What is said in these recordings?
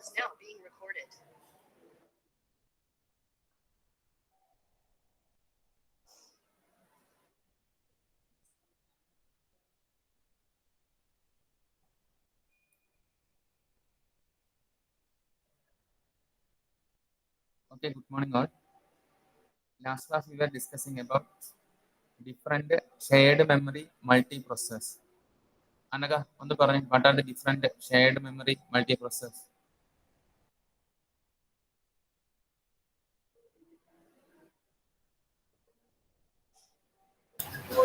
is now being recorded. Okay, good morning all. Last class we were discussing about different shared memory multiprocess. Anaga, what are the different shared memory multiprocess?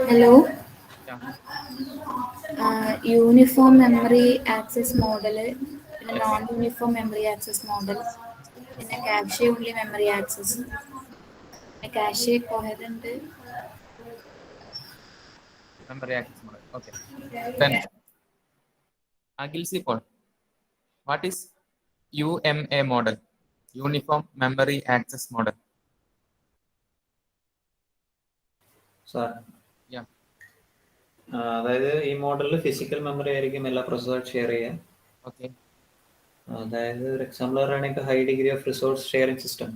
Hello. Yeah. Uniform memory access model, Yes. non-uniform memory access model, cache only memory access. Cache coherent. Memory access model. Okay. Then Agilsi Paul. What is UMA model? Uniform Memory Access Model. Sir Yeah. അതായത് ഈ മോഡലിൽ physical memory ആയിരിക്കും എല്ലാ processor share ചെയ്യുക. Okay. അതായത് ഒരു example പറയുകയാണെങ്കിൽ high degree of resource sharing system.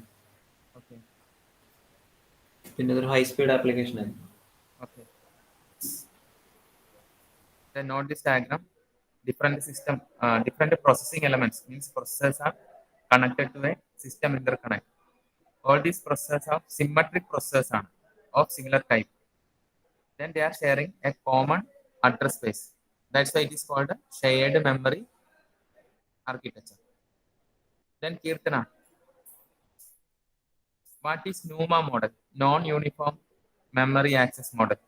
Okay. പിന്നെ ഇതൊരു ഹൈ സ്പീഡ് ആപ്ലിക്കേഷൻ ആയിരുന്നു. Okay. Then note this diagram. Different system, different processing elements means processors are connected to a system interconnect. All these processors are symmetric processors of similar type. Then they are sharing a common address space. That's why it is called a shared memory architecture. Then Kirtana, what is NUMA model? Non-uniform memory access model.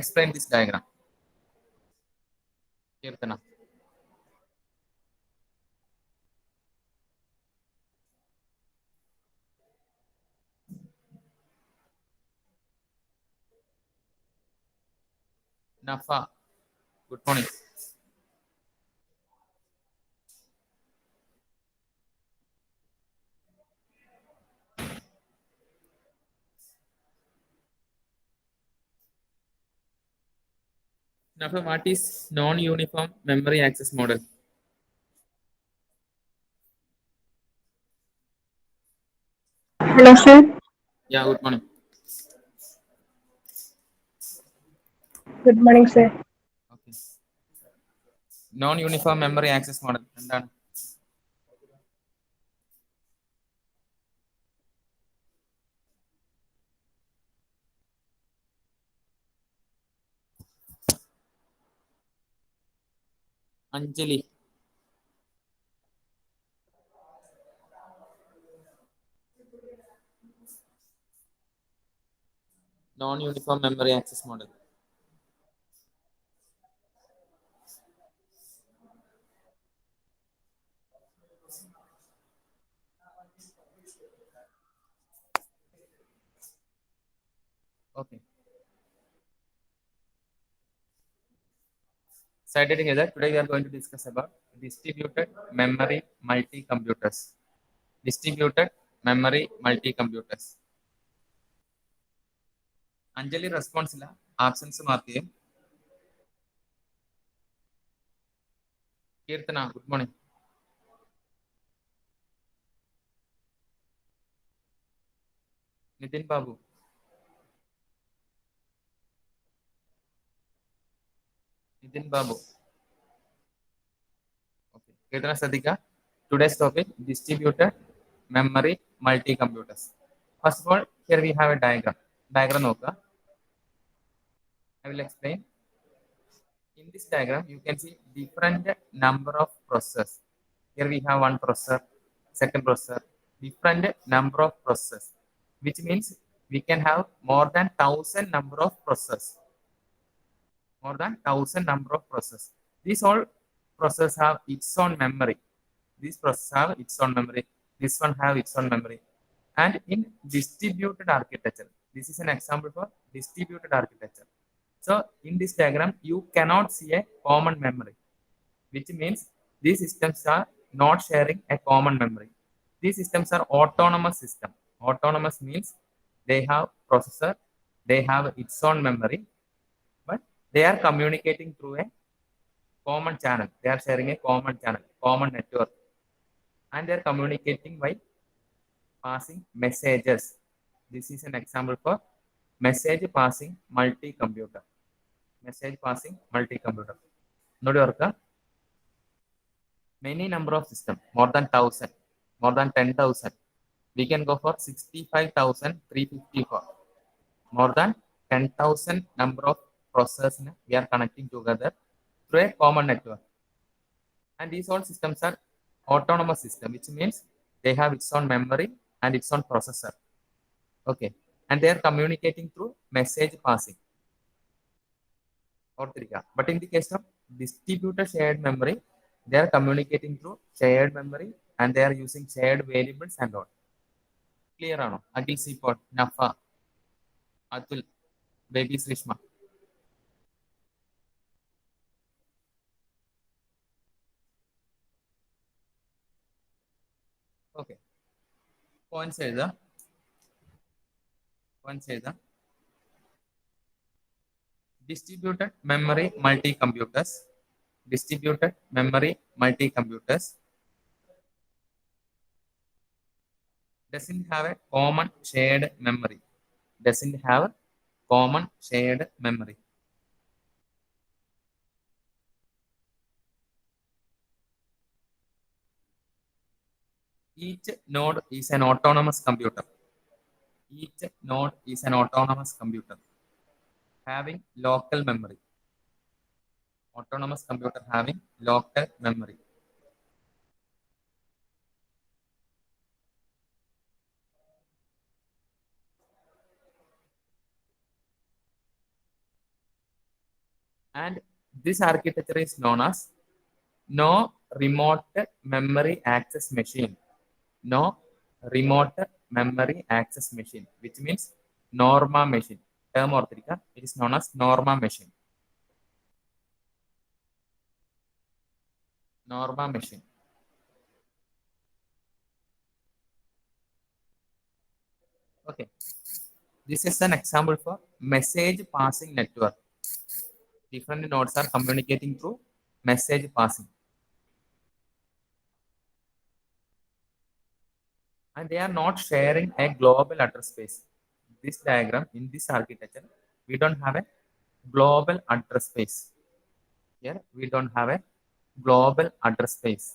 Explain this diagram. Kirtana. Nafa, good morning. Nafa, what is non-uniform memory access model? Hello, sir. Yeah, good morning. Good morning, sir. Okay. Non-uniform memory access model. എന്താണ്? Anjali. Non-uniform memory access model. Okay. Cited together, today we are going to discuss about distributed memory multi-computers. Distributed memory multi-computers. Anjali response illa, absence mark ചെയ്യും. Kirtana, good morning. Nitin Babu. Nitin Babu. Okay. Kirtana Sadika. Today's topic, distributed memory multi-computers. First of all, here we have a diagram. Diagram നോക്കുക. I will explain. In this diagram, you can see different number of processors. Here we have one processor, second processor, different number of processors, which means we can have more than 1,000 number of processors. More than 1,000 number of processors. These all processors have its own memory. These processors have its own memory. This one have its own memory. And in distributed architecture, this is an example for distributed architecture. So in this diagram, you cannot see a common memory, which means these systems are not sharing a common memory. These systems are autonomous system. Autonomous means they have processor, they have its own memory, but they are communicating through a common channel. They are sharing a common channel, common network. and they're communicating by passing messages. This is an example for message passing multi-computer. Message passing multi-computer. Nodi orka many number of system, more than 1000, more than 10,000. We can go for 65,354. More than 10,000 number of processors we are connecting together through a common network. And these all systems are autonomous system, which means they have its own memory and its own processor. Okay. And they are communicating through message passing. But in the case of distributed shared memory, they are communicating through shared memory and they are using shared variables and all. Clear or no? Agil Seaport, Nafa, Atul, Baby Srishma. Okay. Points is the distributed memory multi-computers. Distributed memory multi-computers doesn't have a common shared memory. Doesn't have common shared memory. Each node is an autonomous computer. Each node is an autonomous computer having local memory. Autonomous computer having local memory. And this architecture is known as no remote memory access machine. No remote memory access machine, which means Norma machine. Term orthika, it is known as Norma machine. Norma machine. Okay. This is an example for message passing network. Different nodes are communicating through message passing. And they are not sharing a global address space. This diagram, in this architecture, we don't have a global address space. Here, we don't have a global address space.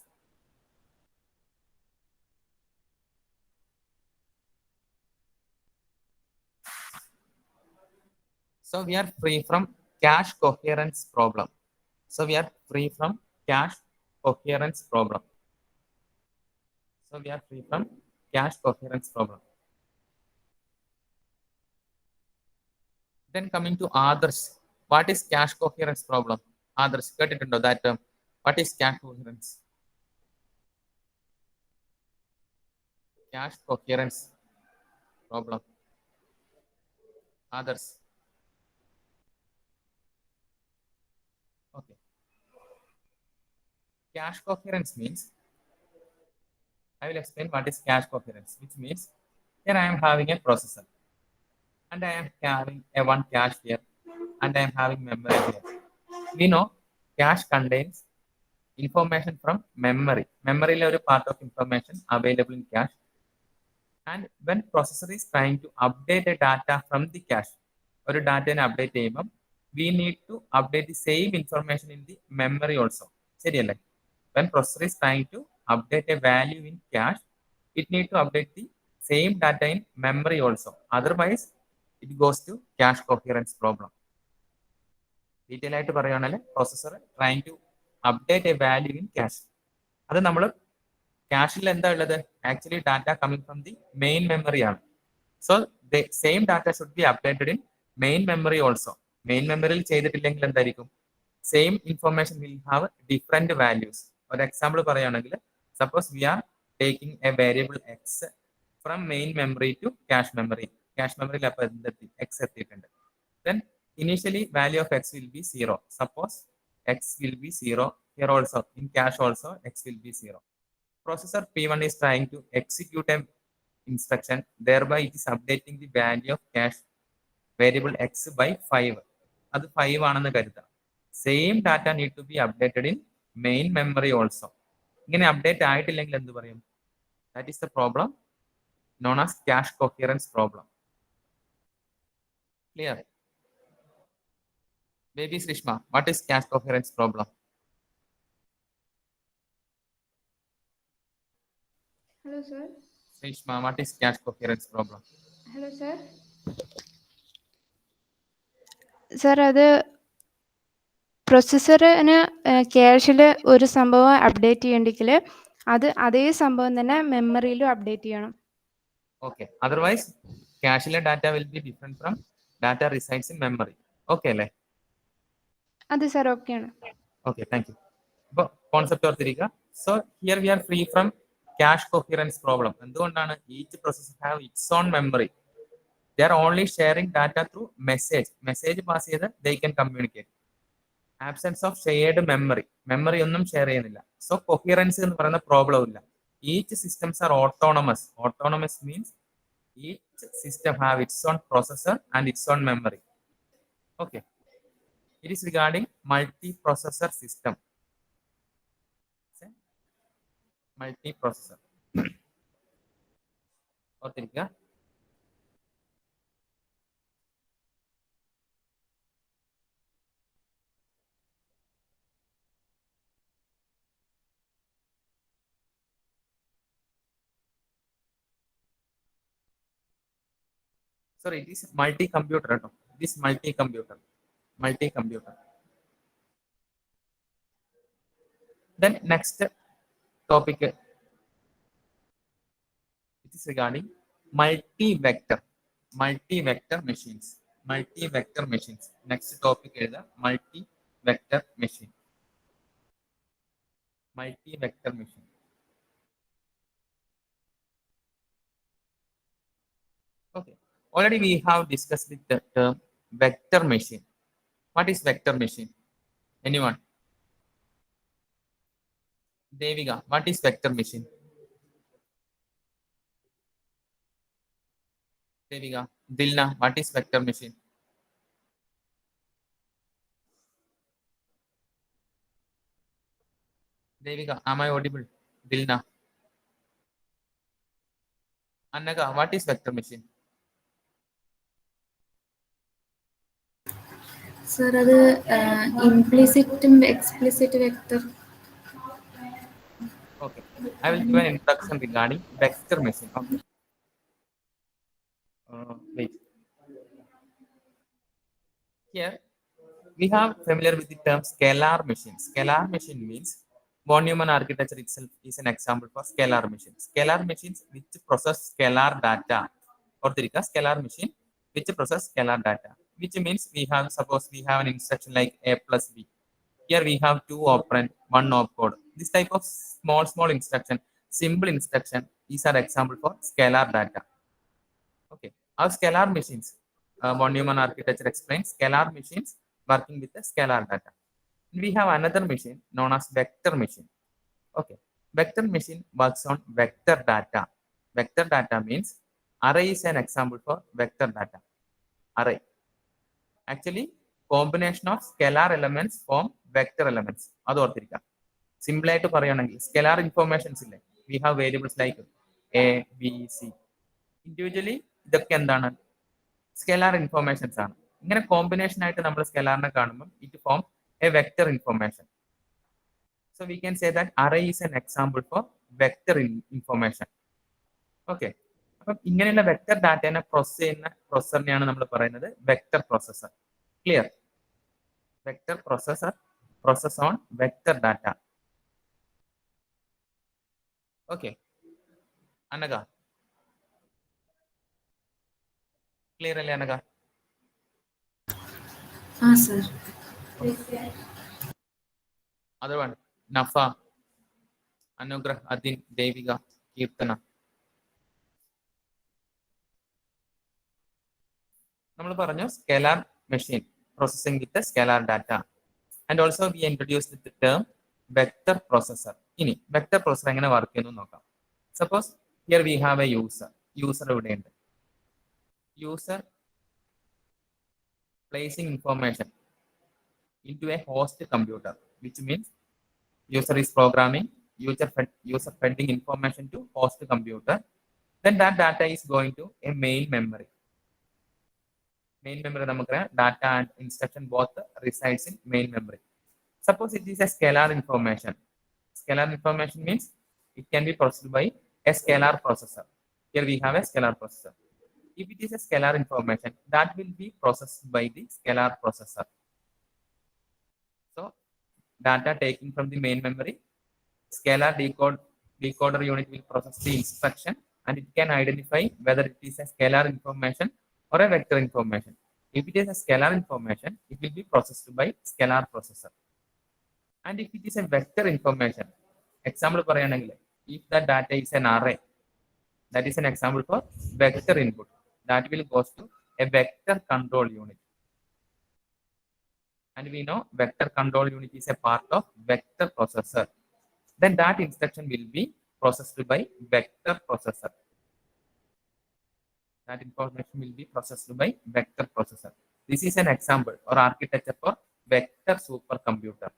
So we are free from cache coherence problem. So we are free from cache coherence problem. So we are free from cache coherence problem. Then coming to others, what is cache coherence problem? Others, get it into that term. What is cache coherence? Cache coherence problem. Others. Okay. Cache coherence means, I will explain what is cache coherence, which means here I am having a processor and I am having a one cache here and I am having memory here. We know cache contains information from memory. Memory is a part of information available in cache. And when processor is trying to update a data from the cache or a data update, we need to update the same information in the memory also. When processor is trying to update a value in cache, it needs to update the same data in memory also. Otherwise, it goes to cache coherence problem. Detail ആയിട്ട് പറയുകയാണെങ്കിൽ processor trying to update a value in cache. അത് നമ്മൾ cache എന്താ ഉള്ളത്? Actually data coming from the main memory ആണ്. So the same data should be updated in main memory also. Main memory ചെയ്തിട്ടില്ലെങ്കിൽ എന്തായിരിക്കും? Same information will have different values. For example പറയുകയാണെങ്കിൽ suppose we are taking a variable x from main memory to cache memory. Cache memory x എത്തിയിട്ടുണ്ട്. Then initially value of x will be 0. Suppose x will be 0. Here also in cache also x will be 0. Processor P1 is trying to execute an instruction, thereby it is updating the value of cache variable x by 5. That 5 ആണെന്ന് കരുതുക. Same data need to be updated in main memory also. ഇങ്ങനെ update ആയിട്ടില്ലെങ്കിൽ എന്ത് പറയും? That is the problem known as cache coherence problem. Clear? Baby Srishma, what is cache coherence problem? Hello, sir. Srishma, what is cache coherence problem? Hello, sir. Sir അത് പ്രൊസസ്സറിന് ക്യാഷിൽ ഒരു സംഭവം update ചെയ്യണമെങ്കിൽ അത് അതേ സംഭവം തന്നെ മെമ്മറിയിലും അപ്ഡേറ്റ് ചെയ്യണം. Okay. Otherwise, cache data will be different from data resides in memory. Okay, അല്ലേ? അത് സർ ഓക്കെയാണ്. Okay, thank you. Concept ഓർത്തിരിക്കുക. So here we are free from cache coherence problem. എന്തുകൊണ്ടാണ്? Each processor have its own memory. They are only sharing data through message. Message pass ചെയ്ത് they can communicate. Absence of shared memory. Memory ഒന്നും share ചെയ്യുന്നില്ല. So coherence എന്ന് പറയുന്ന problem ഇല്ല. Each systems are autonomous. Autonomous means each system have its own processor and its own memory. Okay. It is regarding multi-processor system. Multi-processor. ഓർത്തിരിക്കുക. Sorry, it is multi-computer. No? This multi-computer. Then next topic, it is regarding multi-vector machines. Next topic is the multi-vector machine. Okay. Already we have discussed the term vector machine. What is vector machine? Anyone? Devika, what is vector machine? Devika. Dilna, what is vector machine? Devika, am I audible? Dilna. Annaga, what is vector machine? Sir അത് ഇംപ്ലിസിറ്റും explicit vector. Okay, I will give an introduction regarding vector machine. Okay. Wait. Here we have familiar with the term scalar machine. Scalar machine means von Neumann architecture itself is an example for scalar machine. Scalar machines which process scalar data. Or the scalar machine which process scalar data. Which means we have, suppose we have an instruction like a plus b. Here we have 2 operand, 1 opcode. This type of small instruction, simple instruction, is an example for scalar data. Okay, our scalar machines, von Neumann architecture explains scalar machines working with the scalar data. We have another machine known as vector machine. Okay, vector machine works on vector data. Vector data means array is an example for vector data. Array. Actually, combination of scalar elements form vector elements. That's all. Simple to പറയാണെങ്കിൽ scalar informations ഇല്ലേ, we have variables like a, b, c. Individually ഇതൊക്കെ എന്താണ്, scalar informations ആണ്. ഇങ്ങനെ combination ആയിട്ട് നമ്മൾ സ്കെലാറിനെ കാണുമ്പോൾ it form A vector information. So we can say that array is an example for vector information. Okay, അപ്പം ഇങ്ങനെയുള്ള വെക്ടർ ഡാറ്റേനെ പ്രോസസ് ചെയ്യുന്ന പ്രോസസറിനെയാണ് നമ്മൾ പറയുന്നത് vector processor. Clear? Vector processor process on vector data. Okay, Anagha clear അല്ലേ? അനഘ? ആ sir. Other one, Nafa, Anugrah, Adin, Devika, Kirtana. നമ്മൾ പറഞ്ഞു scalar machine processing with the scalar data, and also we introduced the term vector processor. ഇനി vector processor എങ്ങനെ work ചെയ്യുന്നു നോക്കാം. Suppose here we have a user ഇവിടെയുണ്ട്. User placing information into a host computer, which means user is programming user fetching information to host computer. Then that data is going to a main memory. Main memory data and instruction both resides in main memory. Suppose it is a scalar information. Scalar information means it can be processed by a scalar processor. Here we have a scalar processor. If it is a scalar information, that will be processed by the scalar processor. So data taken from the main memory, scalar decoder unit will process the instruction and it can identify whether it is a scalar information or a vector information. If it is a scalar information, it will be processed by scalar processor. And if it is a vector information, example if the data is an array, that is an example for vector input, that will go to a vector control unit. And we know vector control unit is a part of vector processor. Then that instruction will be processed by vector processor. That information will be processed by vector processor. This is an example or architecture for vector supercomputer.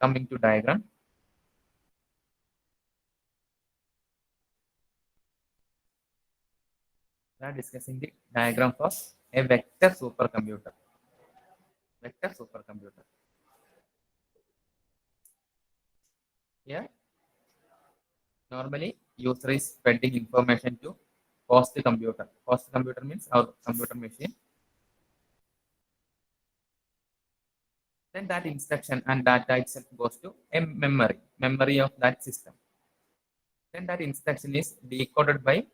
Coming to diagram. We are discussing the diagram for a vector supercomputer. Vector supercomputer. Here, normally user is fetching information to host computer. Host computer means our computer machine. Then that instruction and data itself goes to a memory of that system. Then that instruction is decoded by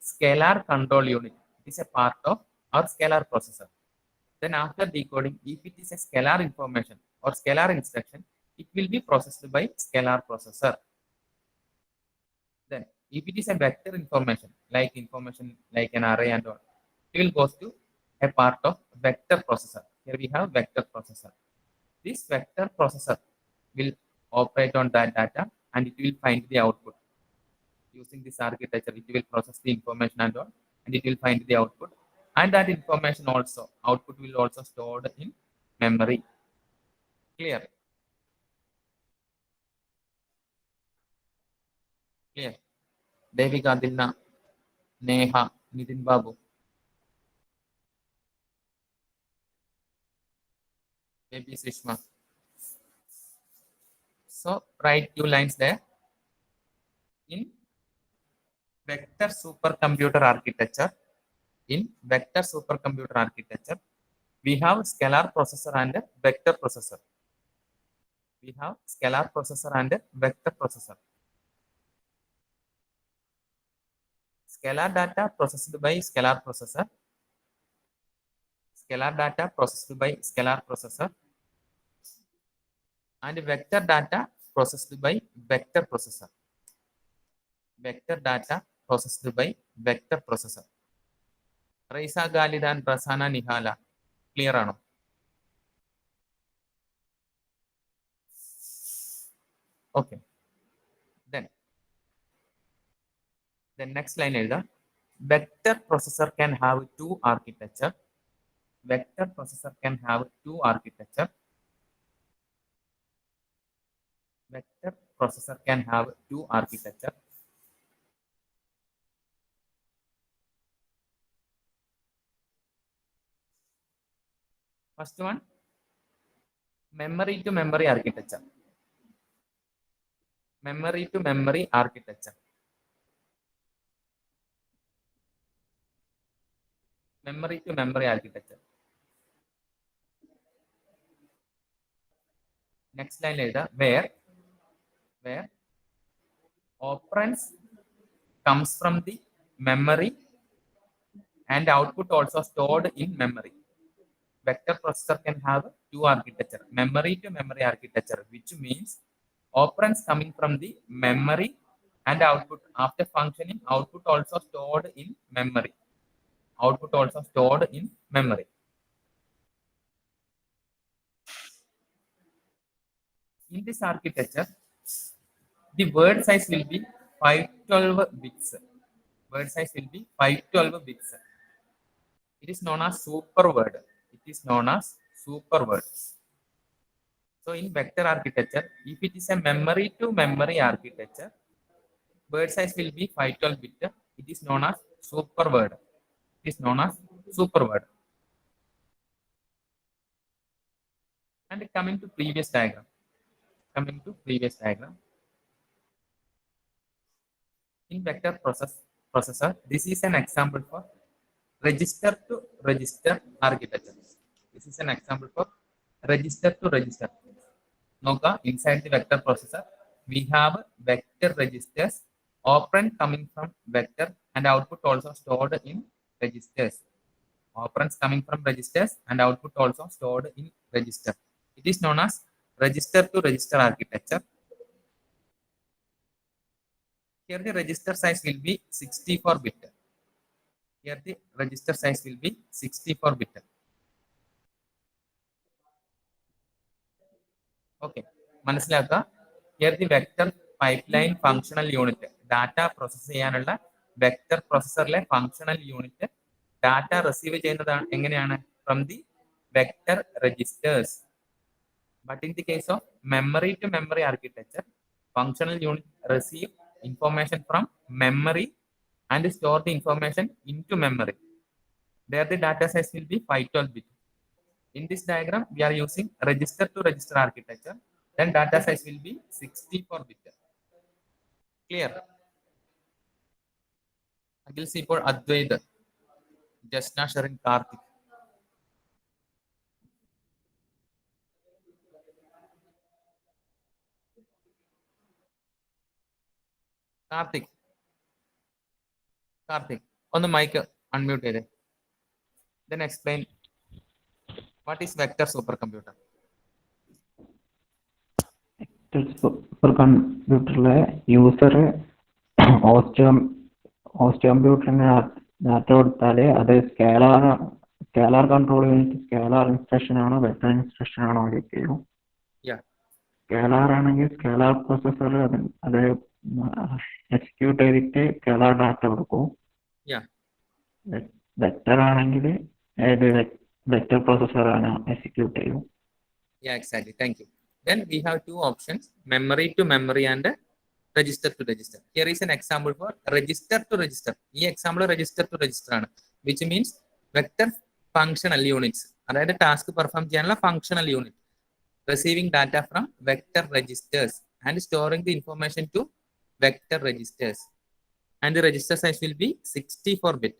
scalar control unit. It is a part of our scalar processor. Then after decoding, if it is a scalar information or scalar instruction, it will be processed by scalar processor. Then if it is a vector information like an array and all, it will go to a part of vector processor. Here we have vector processor. This vector processor will operate on that data and it will find the output. Using this architecture, it will process the information and all, and it will find the output. And that information also, output will also stored in memory. Clear? Clear? Devika, Dilna, Neha, Nitin Babu. Maybe Sishma. So write 2 lines there. In vector supercomputer architecture, we have scalar processor and vector processor. Scalar data processed by scalar processor. And vector data processed by vector processor. Raisa, Galidan, Prasana, Nihala. Clear ano? Okay. Then the next line is the vector processor can have 2 architecture. First one, memory to memory architecture. Next line is the where operands comes from the memory and output also stored in memory. Vector processor can have 2 architecture, memory to memory architecture, which means operands coming from the memory and output after functioning, output also stored in memory. In this architecture, the word size will be 512 bits. It is known as super word. So in vector architecture, if it is a memory to memory architecture, word size will be 512 bit. It is known as super word. It is known as super word. And coming to previous diagram. In vector processor, this is an example for register to register architecture. This is an example for register to register. Noka, inside the vector processor, we have vector registers, operand coming from vector and output also stored in registers. Operands coming from registers and output also stored in register. It is known as register to register architecture. Here the register size will be 64 bit. Here the register size will be 64 bit. Okay. മനസ്സിലാക്കുക. Here the vector pipeline functional unit, data process ചെയ്യാനുള്ള vector processorലെ functional unit data receive ചെയ്യുന്നതാണ് എങ്ങനെയാണ്? From the vector registers. But in the case of memory to memory architecture, functional unit receive information from memory and store the information into memory. There the data size will be 512 bit. In this diagram, we are using register to register architecture. Then data size will be 64 bit. Clear? Agil Sipur Advaid, Jasna Sharin Karthik. Karthik, on the mic, unmute it. Then explain what is vector supercomputer. സൂപ്പർകമ്പ്യൂട്ടറിലെ user host കമ്പ്യൂട്ടറിന് data കൊടുത്താൽ അത് scalar control unit scalar instruction ആണോ vector instruction ആണോ ചോദിക്കൂ. Scalar ആണെങ്കിൽ scalar processor അത് execute ചെയ്തിട്ട് സ്കേലാർ ഡാറ്റ കൊടുക്കും. വെക്ടർ ആണെങ്കിൽ ഏത് വെക്ടർ പ്രോസസ്സർ ആണ് എക്സിക്യൂട്ട് ചെയ്യും. Yeah, exactly. Thank you. Then we have two options, memory to memory and register to register. Here is an example for register to register. This example register to register, which means vector functional units. That is task perform channel functional unit. Receiving data from vector registers and storing the information to vector registers. And the register size will be 64 bit.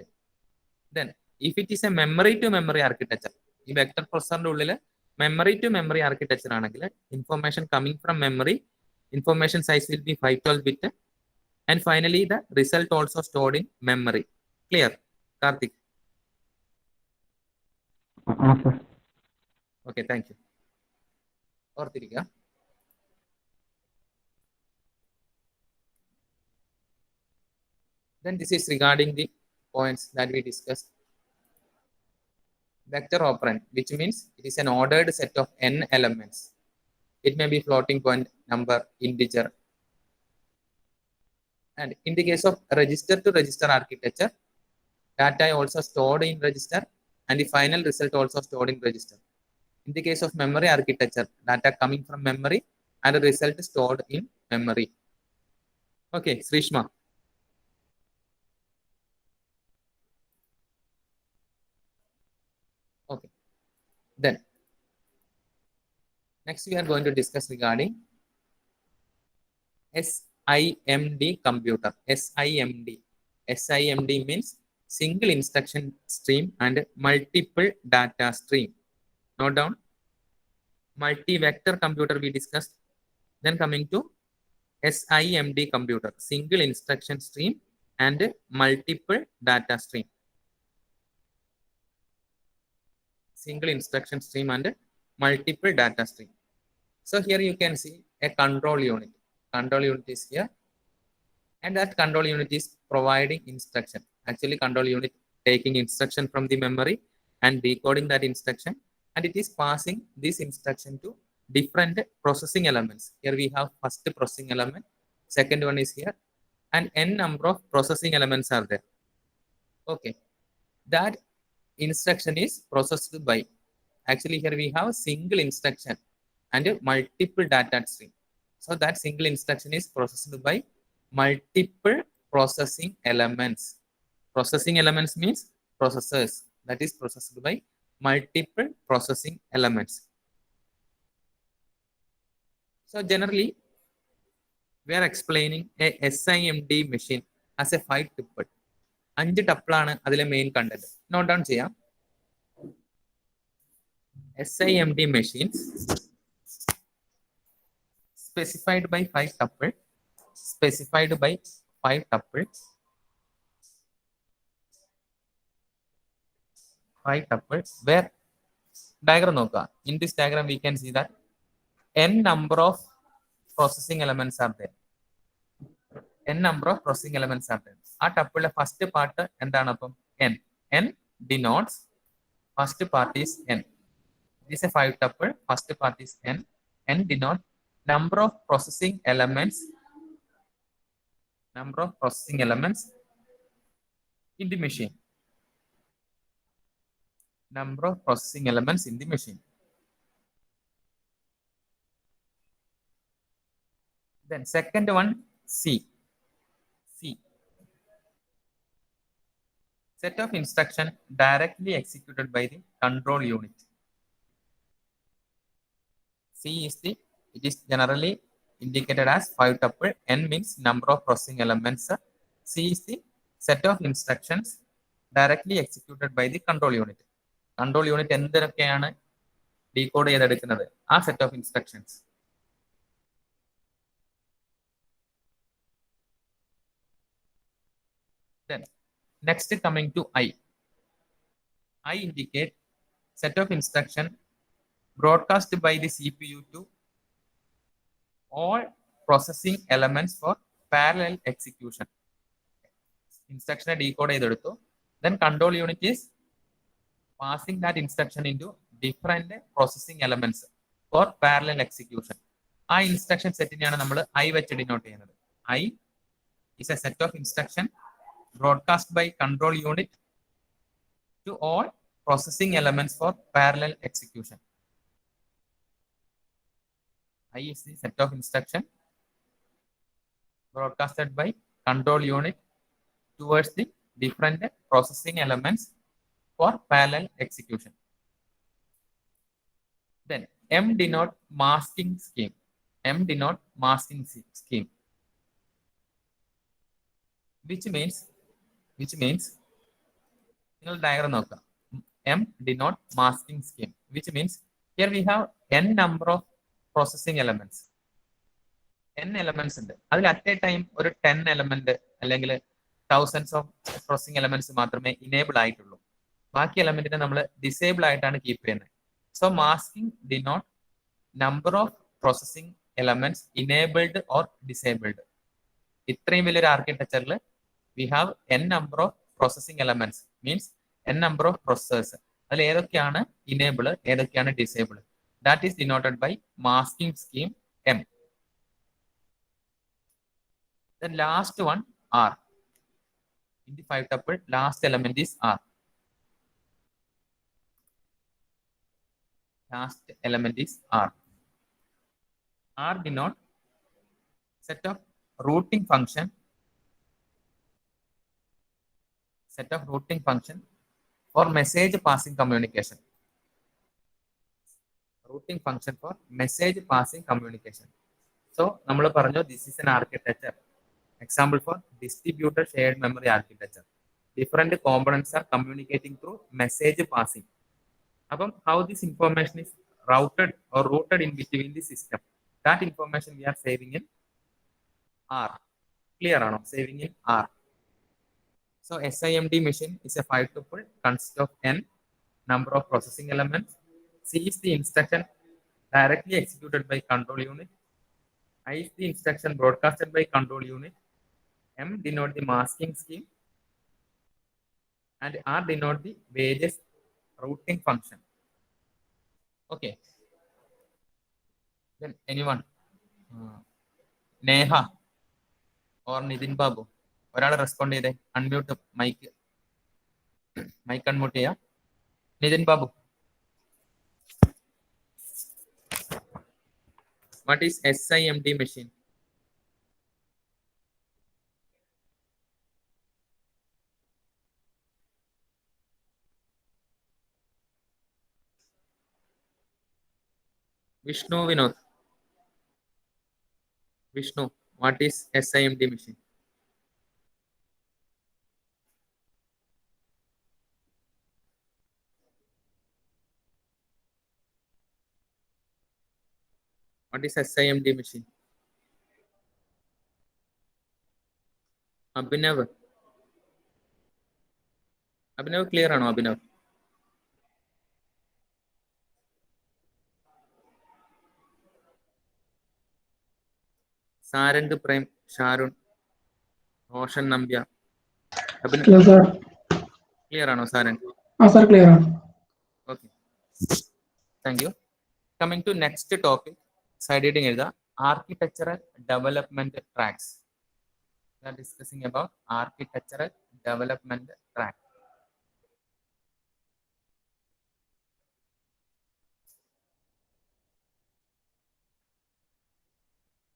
Then if it is a memory to memory architecture, this vector processor memory to memory architecture ആണെങ്കിൽ information coming from memory, information size will be 512 bit, and finally the result also stored in memory. Clear, Karthik? Sir. Okay, thank you. ഓർത്തിരിക്കുക. Then this is regarding the points that we discussed. Vector operand, which means it is an ordered set of n elements. It may be floating point, number, integer. And in the case of register to register architecture, data also stored in register and the final result also stored in register. In the case of memory architecture, data coming from memory and the result stored in memory. Okay, Srishma. Okay. Then, next we are going to discuss regarding SIMD computer. SIMD means single instruction stream and multiple data stream. Note down. Multi-vector computer we discussed. Then coming to SIMD computer, single instruction stream and multiple data stream. Single instruction stream and multiple data stream. So here you can see a control unit. Control unit is here, and that control unit is providing instruction. Actually, control unit taking instruction from the memory and decoding that instruction, and it is passing this instruction to different processing elements. Here we have first processing element, second one is here, and n number of processing elements are there. Okay, that instruction is processed by, actually here we have single instruction and multiple data stream. So that single instruction is processed by multiple processing elements. Processing elements means processors. That is processed by multiple processing elements. So generally, we are explaining a SIMD machine as a 5 tuple. 5 tuple is the main content. Note down ചെയ്യാം. SIMD machines specified by 5 tuple, specified by 5 tuples, 5 tuples, where diagram noka. In this diagram, we can see that n number of processing elements are there. N number of processing elements are there. Our tuple first part endana appam n. N denotes first part is n. This is a 5 tuple. First part is n. N denotes number of processing elements. Number of processing elements in the machine. Number of processing elements in the machine. Then second one, C. C. Set of instruction directly executed by the control unit. C is the, it is generally indicated as 5 tuple. N means number of processing elements. C is the set of instructions directly executed by the control unit. Control unit എന്തൊക്കെയാണ് decode ചെയ്തെടുക്കുന്നത്? ആ set of instructions. Then next coming to I. I indicate set of instruction broadcast by the CPU to all processing elements for parallel execution. Instruction decode ചെയ്തെടുത്തു. Then control unit is passing that instruction into different processing elements for parallel execution. ആ instruction സെറ്റിനെയാണ് നമ്മൾ I വെച്ച് denote ചെയ്യുന്നത്. I is a set of instruction broadcast by control unit to all processing elements for parallel execution. I is the set of instruction broadcasted by control unit towards the different processing elements for parallel execution. Then M denote masking scheme. M denote masking scheme, which means diagram നോക്കുക. M denote masking scheme, which means here we have n number of processing elements. n elements ഉണ്ട്. അതിൽ at a time ഒരു 10 element അല്ലെങ്കിൽ thousands of processing elements മാത്രമേ enable ആയിട്ടുള്ളൂ. ബാക്കി എലമെന്റിനെ നമ്മൾ disable ആയിട്ടാണ് കീപ്പ് ചെയ്യുന്നത്. So masking denote number of processing elements enabled or disabled. ഇത്രയും വലിയൊരു ആർക്കിടെക്ചറിൽ we have n number of processing elements means n number of processors. അതിൽ ഏതൊക്കെയാണ് ഇനേബിൾ, ഏതൊക്കെയാണ് disable? That is denoted by masking scheme M. The last one R. In the 5 tuple, last element is R. Last element is R. R denote set of routing function. Set of routing function for message passing communication. Routing function for message passing communication. So, nammal paranju this is an architecture. Example for distributed shared memory architecture. Different components are communicating through message passing. Abam how this information is routed or routed in between the system. That information we are saving in R. Clear or not? Saving in R. So SIMD machine is a 5 tuple, consists of n number of processing elements. C is the instruction directly executed by control unit. I is the instruction broadcasted by control unit. M denote the masking scheme, and R denote the various routing function. Okay. Then anyone? Neha or Nitin Babu. ഒരാൾ respond ചെയ്തേ. Unmute mic unmute ചെയ്യാം. Nitin Babu. What is SIMD machine? Vishnu Vinod. Vishnu, what is SIMD machine? What is SIMD machine? Abhinav. Abhinav, clear ആണോ Abhinav? Sarand Prem, Sharun, Roshan Nambia. Abhinav, Yes, sir. clear ആണോ Sarand? Sir, clear. Okay. Thank you. Coming to next topic, side heading is the architectural development tracks. We are discussing about architectural development track.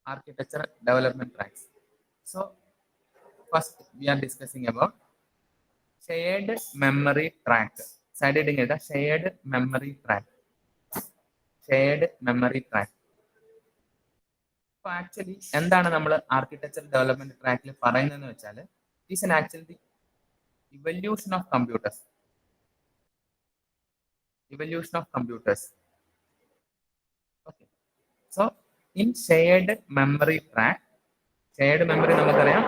Architectural development tracks. So first we are discussing about shared memory track. Side heading is the shared memory track. Shared memory track. So actually എന്താണ് നമ്മൾ architecture development ട്രാക്കിൽ പറയുന്നതെന്ന് വെച്ചാൽ it is actually the evolution of computers. Evolution of computers. Okay. So in shared memory track, shared memory നമുക്കറിയാം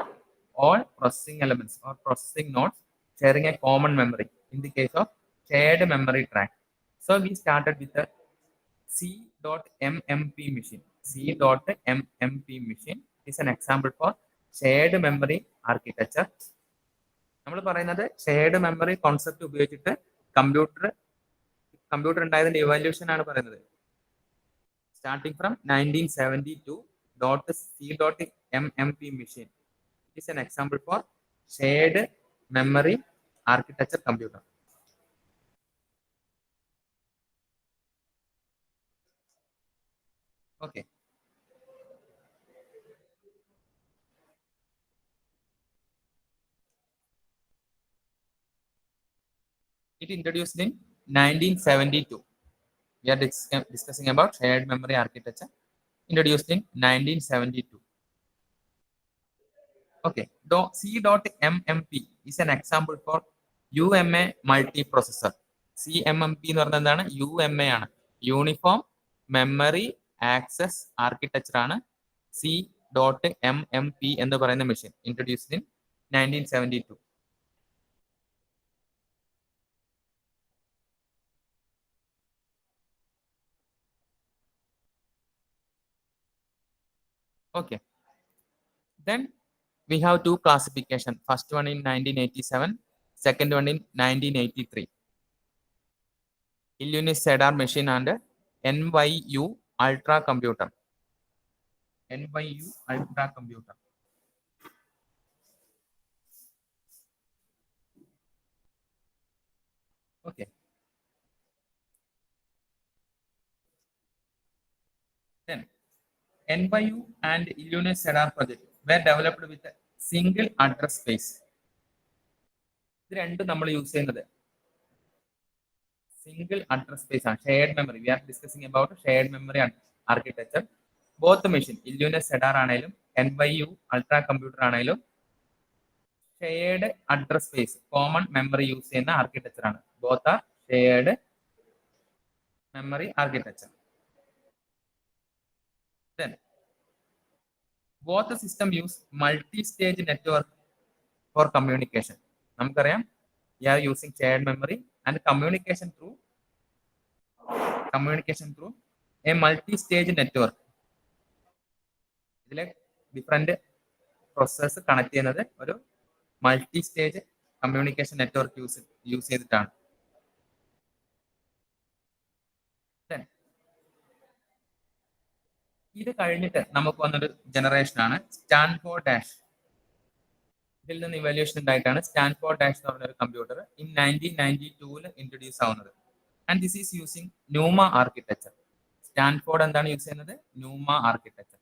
all processing elements or processing nodes sharing a common memory in the case of shared memory track. So we started with the C.mmp machine. C.mmp machine is an example for shared memory architecture. നമ്മൾ പറയുന്നത് shared memory concept ഉപയോഗിച്ചിട്ട് computer ഉണ്ടായതിന്റെ evolution ആണ് പറയുന്നത്. Starting from 1972 .C.mmp machine is an example for shared memory architecture computer. Okay. It introduced in 1972. We are discussing about shared memory architecture introduced in 1972. Okay, C.mmp is an example for UMA multiprocessor. CMMP എന്ന് പറഞ്ഞാൽ എന്താണ്? UMA ആണ്, uniform memory access architecture ആണ് C.mmp എന്ന് പറയുന്ന machine introduced in 1972. Okay. Then we have two classification. First one in 1987, second one in 1983. Illumnis SEDAR machine and NYU Ultra computer. NYU Ultra computer. Okay. Then NYU and Illumnis SEDAR project were developed with a single address space. ഇത് രണ്ടും നമ്മൾ use ചെയ്യുന്നത് single address space ആണ്, shared memory. We are discussing about shared memory architecture. Both machine Illinois Cedar ആണെങ്കിലും NYU ultra computer ആണെങ്കിലും shared address space common memory use ചെയ്യുന്ന architecture ആണ്. Both are shared memory architecture. Then both the system use multi-stage network for communication. നമുക്കറിയാം we are using shared memory and communication through a multi-stage network. ഇതിലെ different processes connect ചെയ്യുന്നത് ഒരു multi stage communication network use ചെയ്തിട്ടാണ്. ഇത് കഴിഞ്ഞിട്ട് നമുക്ക് വന്നൊരു generation ആണ് സ്റ്റാൻഫോർഡ് ഡാഷ്. ഇതിൽ നിന്ന് ഇവാലുവേഷൻ ഉണ്ടായിട്ടാണ് സ്റ്റാൻഫോർഡ് ഡാഷ് എന്ന് പറഞ്ഞ ഒരു കമ്പ്യൂട്ടർ ഇൻ 1992 ഇൻട്രൊഡ്യൂസ് ആവുന്നത്. And this is using pneuma architecture. Stanford എന്താണ് യൂസ് ചെയ്യുന്നത്? Pneuma architecture.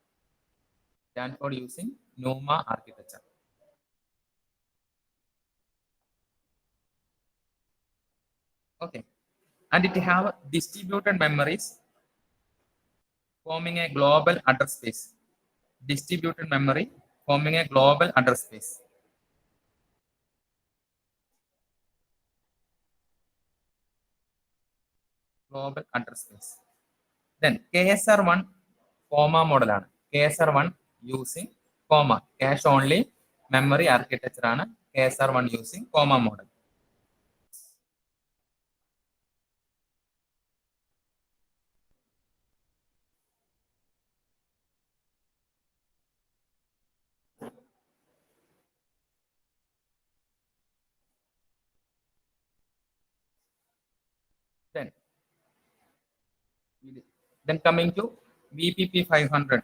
Stanford using pneuma architecture. Okay, and it have distributed memories forming a global address space. Distributed memory forming a global address space. Global address space. Then KSR1 comma model ആണ്. KSR1 using comma, cache only memory architecture ആണ് KSR1 using comma model. Then coming to VPP 500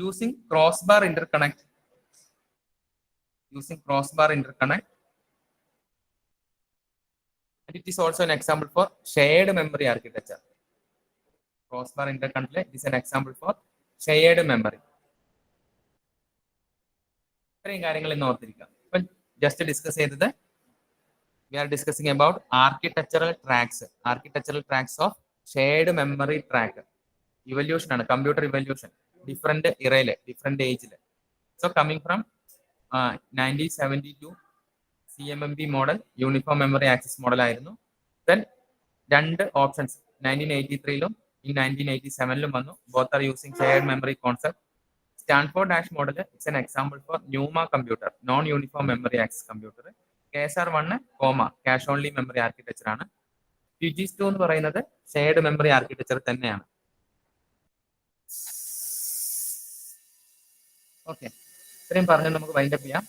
using crossbar interconnect. Using crossbar interconnect, and it is also an example for shared memory architecture. Crossbar interconnect is an example for shared memory. ഇത്രയും കാര്യങ്ങൾ ഇന്ന് ഓർത്തിരിക്കുക. ഇപ്പം just discuss ചെയ്തത് we are discussing about architectural tracks of shared memory track. Evolution ആണ്, computer evolution, different era, different age. So coming from 1972 CMMP model, uniform memory access model ആയിരുന്നു. Then രണ്ട് options 1983ലും in 1987ലും വന്നു. Both are using shared memory concept. Stanford Dash model is an example for NUMA computer, non-uniform memory access computer. KSR1 comma cache only memory architecture ആണ്. QGIS2 എന്ന് പറയുന്നത് shared memory architecture തന്നെയാണ്. Okay, ഇത്രയും പറഞ്ഞ് നമുക്ക് wind up ചെയ്യാം.